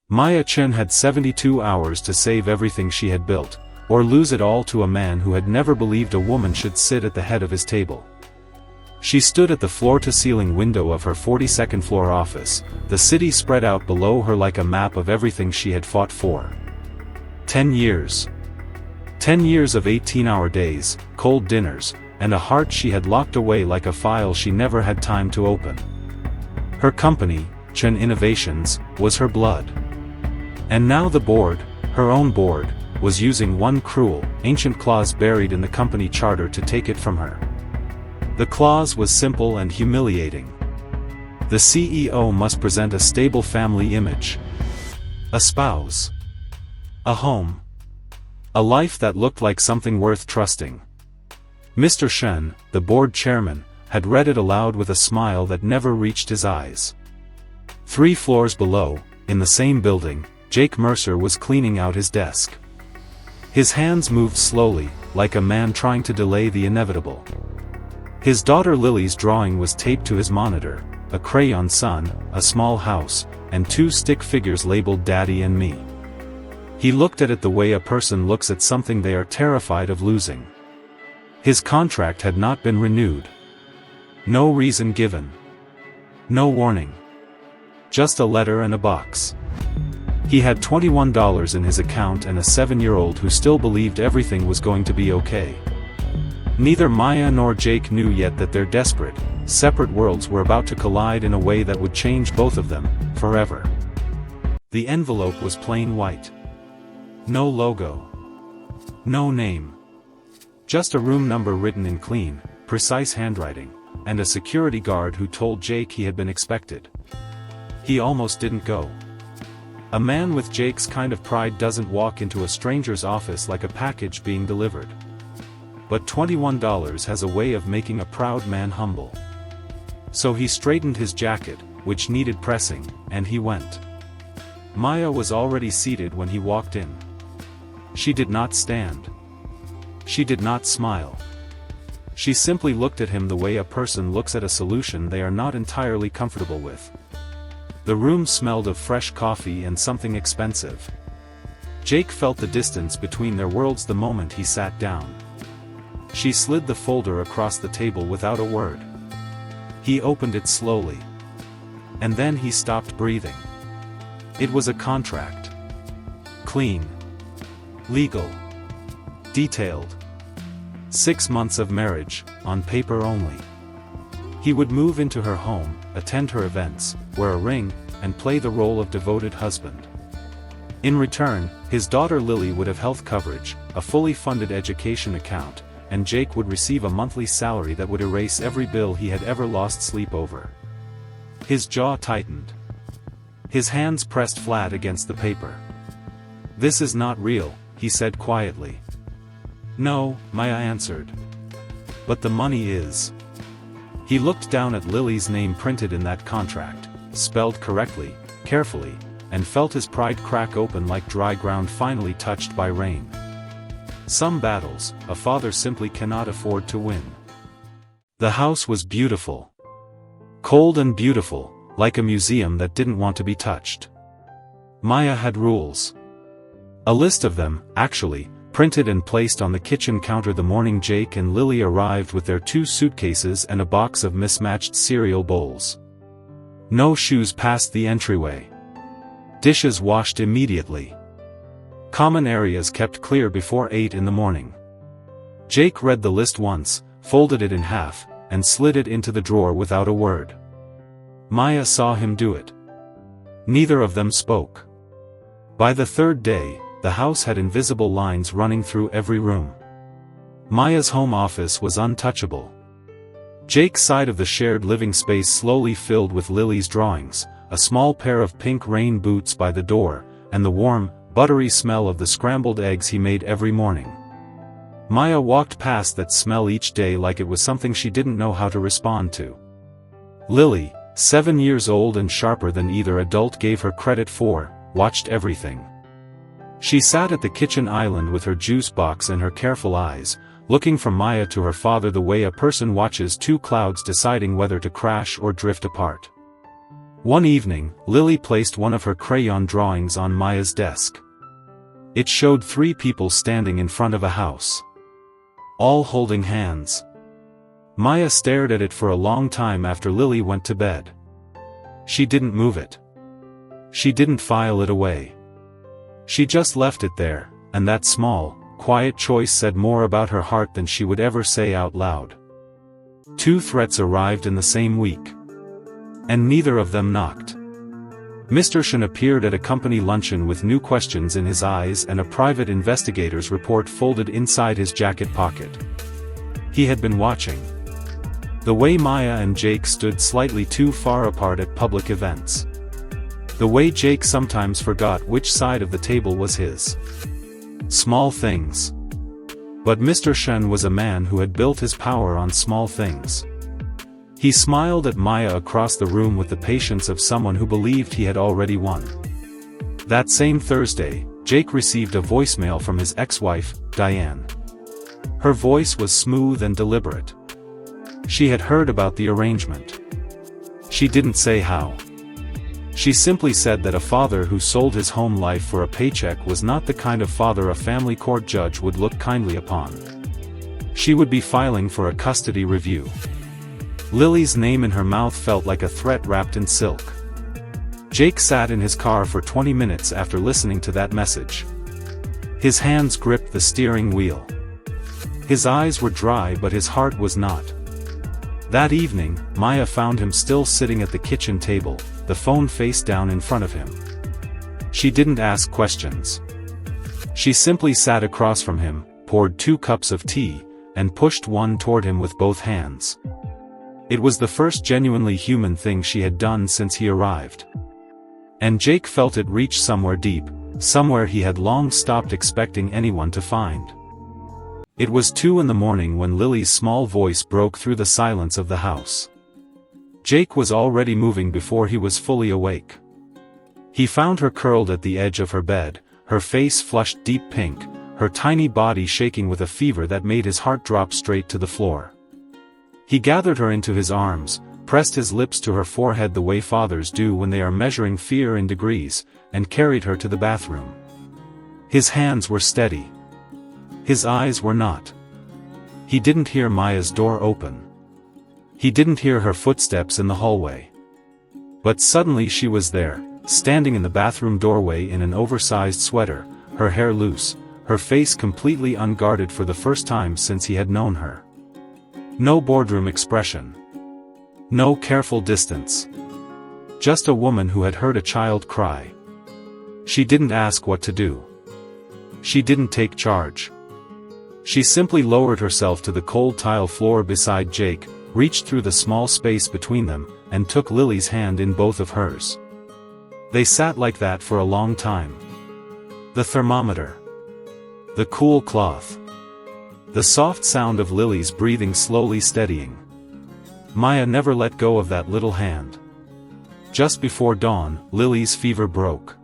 Maya Chen had 72 hours to save everything she had built, or lose it all to a man who had never believed a woman should sit at the head of his table. She stood at the floor-to-ceiling window of her 42nd floor office, the city spread out below her like a map of everything she had fought for. 10 years. 10 years of 18-hour days, cold dinners, and a heart she had locked away like a file she never had time to open. Her company, Chen Innovations, was her blood. And now the board, her own board, was using one cruel, ancient clause buried in the company charter to take it from her. The clause was simple and humiliating. The CEO must present a stable family image. A spouse. A home. A life that looked like something worth trusting. Mr. Shen, the board chairman, had read it aloud with a smile that never reached his eyes. 3 floors below, in the same building, Jake Mercer was cleaning out his desk. His hands moved slowly, like a man trying to delay the inevitable. His daughter Lily's drawing was taped to his monitor, a crayon sun, a small house, and 2 stick figures labeled Daddy and Me. He looked at it the way a person looks at something they are terrified of losing. His contract had not been renewed. No reason given. No warning. Just a letter and a box. He had $21 in his account and a 7-year-old who still believed everything was going to be okay. Neither Maya nor Jake knew yet that their desperate, separate worlds were about to collide in a way that would change both of them, forever. The envelope was plain white. No logo. No name. Just a room number written in clean, precise handwriting, and a security guard who told Jake he had been expected. He almost didn't go. A man with Jake's kind of pride doesn't walk into a stranger's office like a package being delivered. But $21 has a way of making a proud man humble. So he straightened his jacket, which needed pressing, and he went. Maya was already seated when he walked in. She did not stand. She did not smile. She simply looked at him the way a person looks at a solution they are not entirely comfortable with. The room smelled of fresh coffee and something expensive. Jake felt the distance between their worlds the moment he sat down. She slid the folder across the table without a word. He opened it slowly. And then he stopped breathing. It was a contract. Clean. Legal. Detailed. 6 months of marriage, on paper only. He would move into her home, attend her events, wear a ring, and play the role of devoted husband. In return, his daughter Lily would have health coverage, a fully funded education account, and Jake would receive a monthly salary that would erase every bill he had ever lost sleep over. His jaw tightened. His hands pressed flat against the paper. "This is not real," he said quietly. "No," Maya answered. "But the money is." He looked down at Lily's name printed in that contract, spelled correctly, carefully, and felt his pride crack open like dry ground finally touched by rain. Some battles, a father simply cannot afford to win. The house was beautiful. Cold and beautiful, like a museum that didn't want to be touched. Maya had rules. A list of them, actually, printed and placed on the kitchen counter the morning Jake and Lily arrived with their 2 suitcases and a box of mismatched cereal bowls. No shoes past the entryway. Dishes washed immediately. Common areas kept clear before 8 in the morning. Jake read the list once, folded it in half, and slid it into the drawer without a word. Maya saw him do it. Neither of them spoke. By the 3rd day, the house had invisible lines running through every room. Maya's home office was untouchable. Jake's side of the shared living space slowly filled with Lily's drawings, a small pair of pink rain boots by the door, and the warm, buttery smell of the scrambled eggs he made every morning. Maya walked past that smell each day like it was something she didn't know how to respond to. Lily, 7 years old and sharper than either adult gave her credit for, watched everything. She sat at the kitchen island with her juice box and her careful eyes, looking from Maya to her father the way a person watches 2 clouds deciding whether to crash or drift apart. One evening, Lily placed one of her crayon drawings on Maya's desk. It showed 3 people standing in front of a house, all holding hands. Maya stared at it for a long time after Lily went to bed. She didn't move it. She didn't file it away. She just left it there, and that small, quiet choice said more about her heart than she would ever say out loud. 2 threats arrived in the same week, and neither of them knocked. Mr. Shen appeared at a company luncheon with new questions in his eyes and a private investigator's report folded inside his jacket pocket. He had been watching the way Maya and Jake stood slightly too far apart at public events. The way Jake sometimes forgot which side of the table was his. Small things. But Mr. Shen was a man who had built his power on small things. He smiled at Maya across the room with the patience of someone who believed he had already won. That same Thursday, Jake received a voicemail from his ex-wife, Diane. Her voice was smooth and deliberate. She had heard about the arrangement. She didn't say how. She simply said that a father who sold his home life for a paycheck was not the kind of father a family court judge would look kindly upon. She would be filing for a custody review. Lily's name in her mouth felt like a threat wrapped in silk. Jake sat in his car for 20 minutes after listening to that message. His hands gripped the steering wheel. His eyes were dry but his heart was not. That evening, Maya found him still sitting at the kitchen table, the phone face down in front of him. She didn't ask questions. She simply sat across from him, poured 2 cups of tea, and pushed one toward him with both hands. It was the first genuinely human thing she had done since he arrived. And Jake felt it reach somewhere deep, somewhere he had long stopped expecting anyone to find. It was 2 in the morning when Lily's small voice broke through the silence of the house. Jake was already moving before he was fully awake. He found her curled at the edge of her bed, her face flushed deep pink, her tiny body shaking with a fever that made his heart drop straight to the floor. He gathered her into his arms, pressed his lips to her forehead the way fathers do when they are measuring fear in degrees, and carried her to the bathroom. His hands were steady. His eyes were not. He didn't hear Maya's door open. He didn't hear her footsteps in the hallway. But suddenly she was there, standing in the bathroom doorway in an oversized sweater, her hair loose, her face completely unguarded for the first time since he had known her. No boardroom expression. No careful distance. Just a woman who had heard a child cry. She didn't ask what to do. She didn't take charge. She simply lowered herself to the cold tile floor beside Jake, reached through the small space between them, and took Lily's hand in both of hers. They sat like that for a long time. The thermometer. The cool cloth. The soft sound of Lily's breathing slowly steadying. Maya never let go of that little hand. Just before dawn, Lily's fever broke.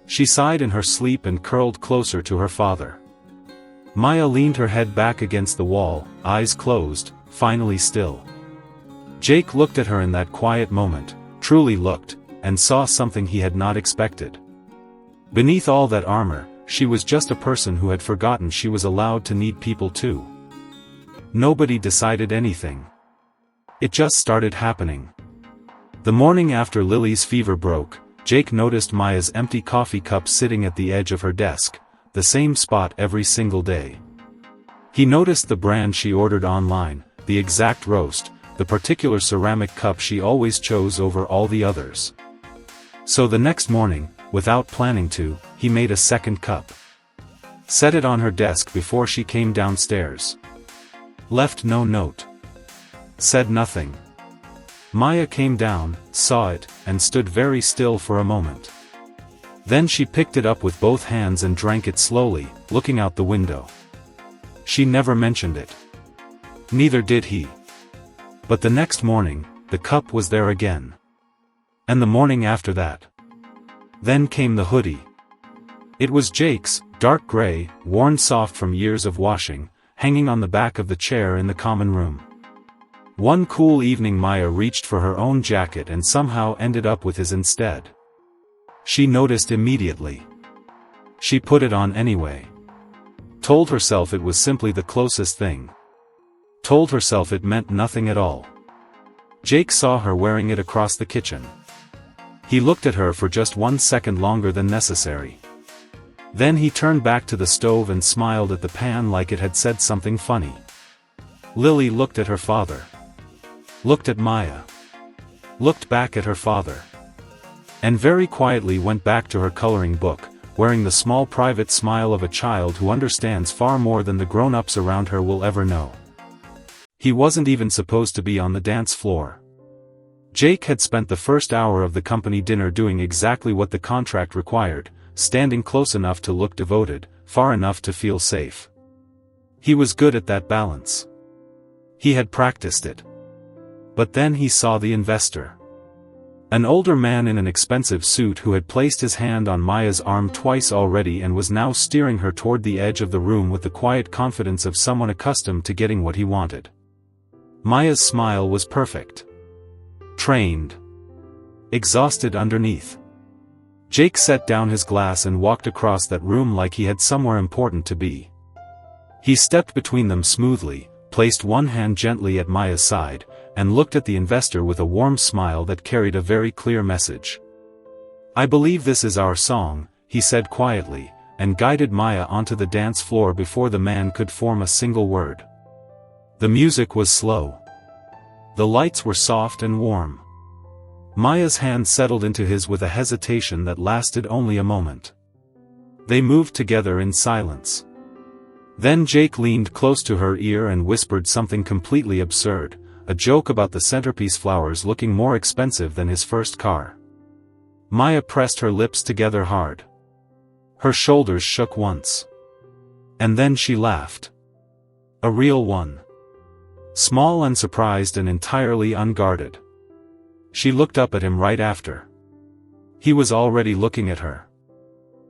She sighed in her sleep and curled closer to her father. Maya leaned her head back against the wall, eyes closed, finally still. Jake looked at her in that quiet moment, truly looked, and saw something he had not expected. Beneath all that armor, she was just a person who had forgotten she was allowed to need people too. Nobody decided anything. It just started happening. The morning after Lily's fever broke, Jake noticed Maya's empty coffee cup sitting at the edge of her desk, the same spot every single day. He noticed the brand she ordered online, the exact roast, the particular ceramic cup she always chose over all the others. So the next morning, without planning to, he made a second cup. Set it on her desk before she came downstairs. Left no note. Said nothing. Maya came down, saw it, and stood very still for a moment. Then she picked it up with both hands and drank it slowly, looking out the window. She never mentioned it. Neither did he. But the next morning, the cup was there again. And the morning after that. Then came the hoodie. It was Jake's, dark gray, worn soft from years of washing, hanging on the back of the chair in the common room. One cool evening Maya reached for her own jacket and somehow ended up with his instead. She noticed immediately. She put it on anyway. Told herself it was simply the closest thing. Told herself it meant nothing at all. Jake saw her wearing it across the kitchen. He looked at her for just 1 second longer than necessary. Then he turned back to the stove and smiled at the pan like it had said something funny. Lily looked at her father. Looked at Maya. Looked back at her father. And very quietly went back to her coloring book, wearing the small private smile of a child who understands far more than the grown-ups around her will ever know. He wasn't even supposed to be on the dance floor. Jake had spent the first hour of the company dinner doing exactly what the contract required, standing close enough to look devoted, far enough to feel safe. He was good at that balance. He had practiced it. But then he saw the investor. An older man in an expensive suit who had placed his hand on Maya's arm twice already and was now steering her toward the edge of the room with the quiet confidence of someone accustomed to getting what he wanted. Maya's smile was perfect. Trained. Exhausted underneath. Jake set down his glass and walked across that room like he had somewhere important to be. He stepped between them smoothly, placed one hand gently at Maya's side, and looked at the investor with a warm smile that carried a very clear message. "I believe this is our song," he said quietly, and guided Maya onto the dance floor before the man could form a single word. The music was slow. The lights were soft and warm. Maya's hand settled into his with a hesitation that lasted only a moment. They moved together in silence. Then Jake leaned close to her ear and whispered something completely absurd, a joke about the centerpiece flowers looking more expensive than his first car. Maya pressed her lips together hard. Her shoulders shook once. And then she laughed. A real one. Small and surprised and entirely unguarded. She looked up at him right after. He was already looking at her.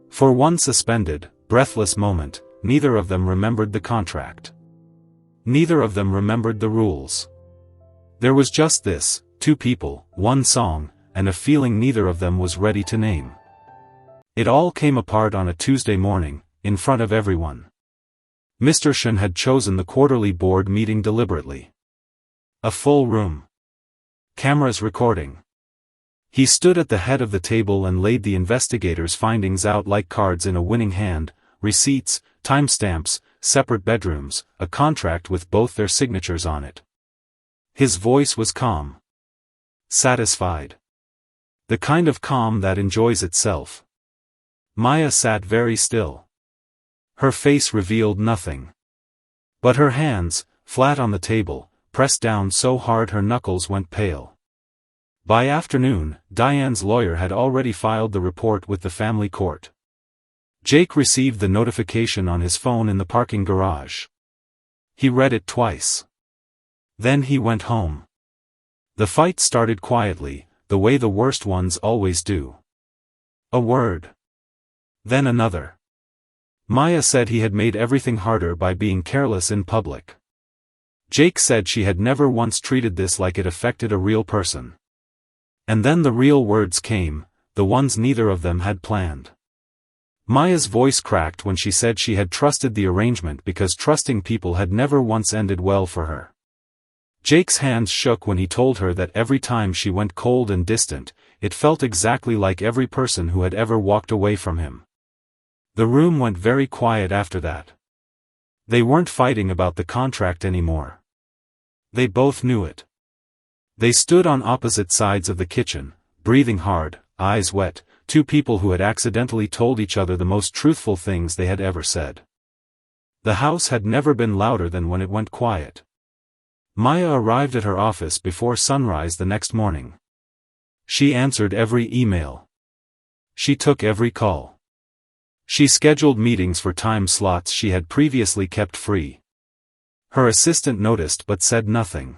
For one suspended, breathless moment, neither of them remembered the contract. Neither of them remembered the rules. There was just this, 2 people, 1 song, and a feeling neither of them was ready to name. It all came apart on a Tuesday morning, in front of everyone. Mr. Shen had chosen the quarterly board meeting deliberately. A full room. Cameras recording. He stood at the head of the table and laid the investigators' findings out like cards in a winning hand, receipts, timestamps, separate bedrooms, a contract with both their signatures on it. His voice was calm. Satisfied. The kind of calm that enjoys itself. Maya sat very still. Her face revealed nothing. But her hands, flat on the table, pressed down so hard her knuckles went pale. By afternoon, Diane's lawyer had already filed the report with the family court. Jake received the notification on his phone in the parking garage. He read it twice. Then he went home. The fight started quietly, the way the worst ones always do. A word. Then another. Maya said he had made everything harder by being careless in public. Jake said she had never once treated this like it affected a real person. And then the real words came, the ones neither of them had planned. Maya's voice cracked when she said she had trusted the arrangement because trusting people had never once ended well for her. Jake's hands shook when he told her that every time she went cold and distant, it felt exactly like every person who had ever walked away from him. The room went very quiet after that. They weren't fighting about the contract anymore. They both knew it. They stood on opposite sides of the kitchen, breathing hard, eyes wet, 2 people who had accidentally told each other the most truthful things they had ever said. The house had never been louder than when it went quiet. Maya arrived at her office before sunrise the next morning. She answered every email. She took every call. She scheduled meetings for time slots she had previously kept free. Her assistant noticed but said nothing.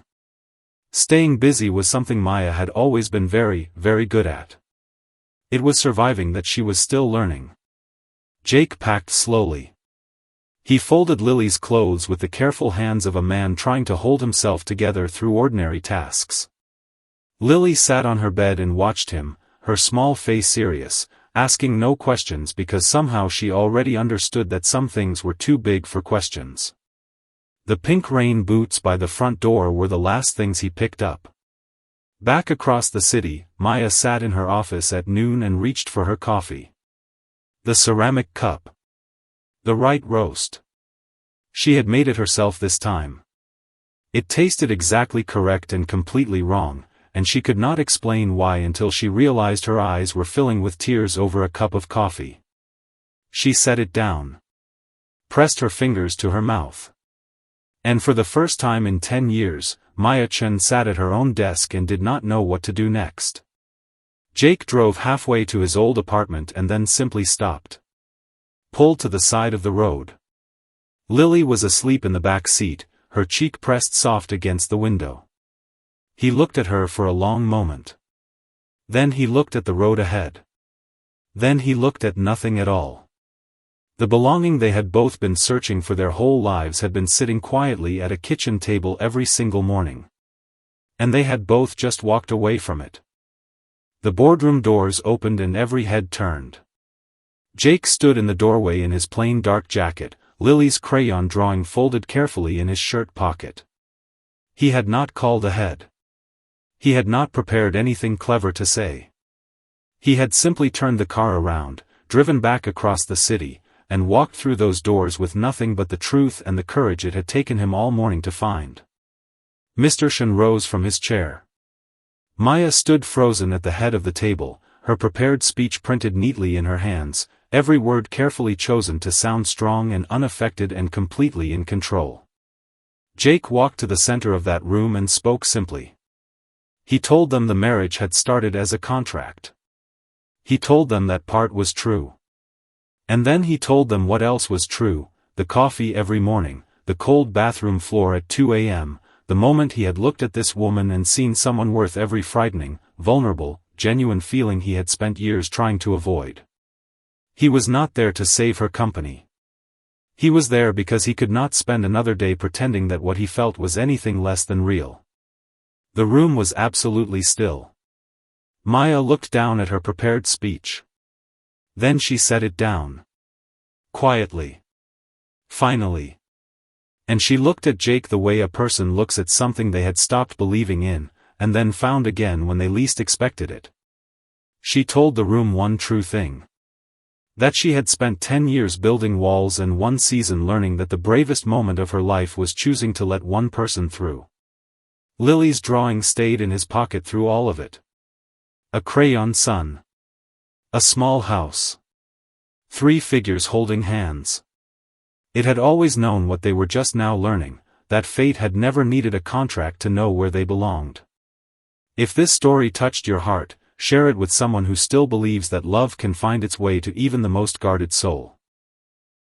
Staying busy was something Maya had always been very, very good at. It was surviving that she was still learning. Jake packed slowly. He folded Lily's clothes with the careful hands of a man trying to hold himself together through ordinary tasks. Lily sat on her bed and watched him, her small face serious, asking no questions because somehow she already understood that some things were too big for questions. The pink rain boots by the front door were the last things he picked up. Back across the city, Maya sat in her office at noon and reached for her coffee. The ceramic cup. The right roast. She had made it herself this time. It tasted exactly correct and completely wrong, and she could not explain why until she realized her eyes were filling with tears over a cup of coffee. She set it down. Pressed her fingers to her mouth. And for the first time in 10 years, Maya Chen sat at her own desk and did not know what to do next. Jake drove halfway to his old apartment and then simply stopped. Pulled to the side of the road. Lily was asleep in the back seat, her cheek pressed soft against the window. He looked at her for a long moment. Then he looked at the road ahead. Then he looked at nothing at all. The belonging they had both been searching for their whole lives had been sitting quietly at a kitchen table every single morning. And they had both just walked away from it. The boardroom doors opened and every head turned. Jake stood in the doorway in his plain dark jacket, Lily's crayon drawing folded carefully in his shirt pocket. He had not called ahead. He had not prepared anything clever to say. He had simply turned the car around, driven back across the city, and walked through those doors with nothing but the truth and the courage it had taken him all morning to find. Mr. Shen rose from his chair. Maya stood frozen at the head of the table, her prepared speech printed neatly in her hands, every word carefully chosen to sound strong and unaffected and completely in control. Jake walked to the center of that room and spoke simply. He told them the marriage had started as a contract. He told them that part was true. And then he told them what else was true, the coffee every morning, the cold bathroom floor at 2 a.m., the moment he had looked at this woman and seen someone worth every frightening, vulnerable, genuine feeling he had spent years trying to avoid. He was not there to save her company. He was there because he could not spend another day pretending that what he felt was anything less than real. The room was absolutely still. Maya looked down at her prepared speech. Then she set it down. Quietly. Finally. And she looked at Jake the way a person looks at something they had stopped believing in, and then found again when they least expected it. She told the room one true thing. That she had spent 10 years building walls and 1 season learning that the bravest moment of her life was choosing to let one person through. Lily's drawing stayed in his pocket through all of it. A crayon sun. A small house. 3 figures holding hands. It had always known what they were just now learning, that fate had never needed a contract to know where they belonged. If this story touched your heart, share it with someone who still believes that love can find its way to even the most guarded soul.